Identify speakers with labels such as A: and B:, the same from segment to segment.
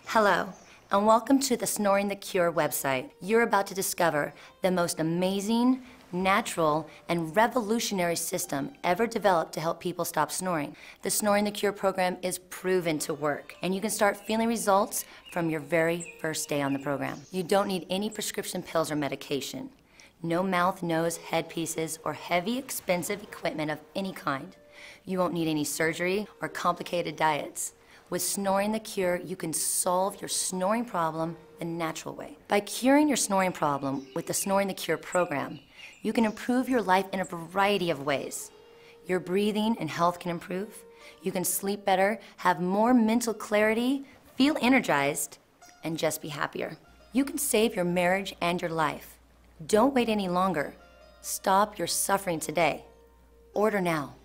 A: Hello, and welcome to the Snoring the Cure website. You're about to discover the most amazing, natural, and revolutionary system ever developed to help people stop snoring. The Snoring the Cure program is proven to work, and you can start feeling results from your very first day on the program. You don't need any prescription pills or medication. No mouth, nose, headpieces, or heavy, expensive equipment of any kind. You won't need any surgery or complicated diets. With Snoring the Cure, you can solve your snoring problem the natural way. By curing your snoring problem with the Snoring the Cure program, you can improve your life in a variety of ways. Your breathing and health can improve. You can sleep better, have more mental clarity, feel energized, and just be happier. You can save your marriage and your life. Don't wait any longer. Stop your suffering today. Order now.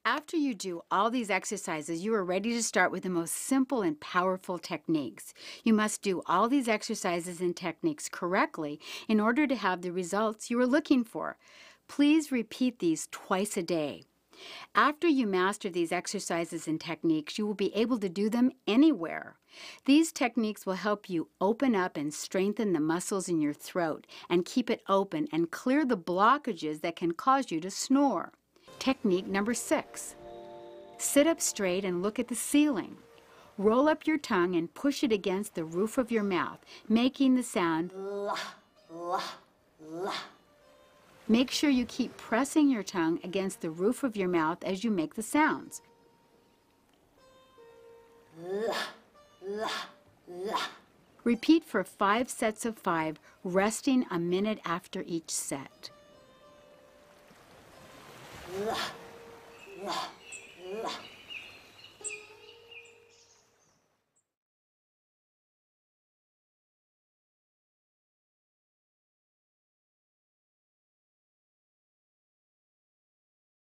B: After you do all these exercises, you are ready to start with the most simple and powerful techniques. You must do all these exercises and techniques correctly in order to have the results you are looking for. Please repeat these twice a day. After you master these exercises and techniques, you will be able to do them anywhere. These techniques will help you open up and strengthen the muscles in your throat and keep it open and clear the blockages that can cause you to snore. Technique number 6. Sit up straight and look at the ceiling. Roll up your tongue and push it against the roof of your mouth, making the sound la, la, la. Make sure you keep pressing your tongue against the roof of your mouth as you make the sounds. La, la, la. Repeat for 5 sets of 5, resting a minute after each set. La, la.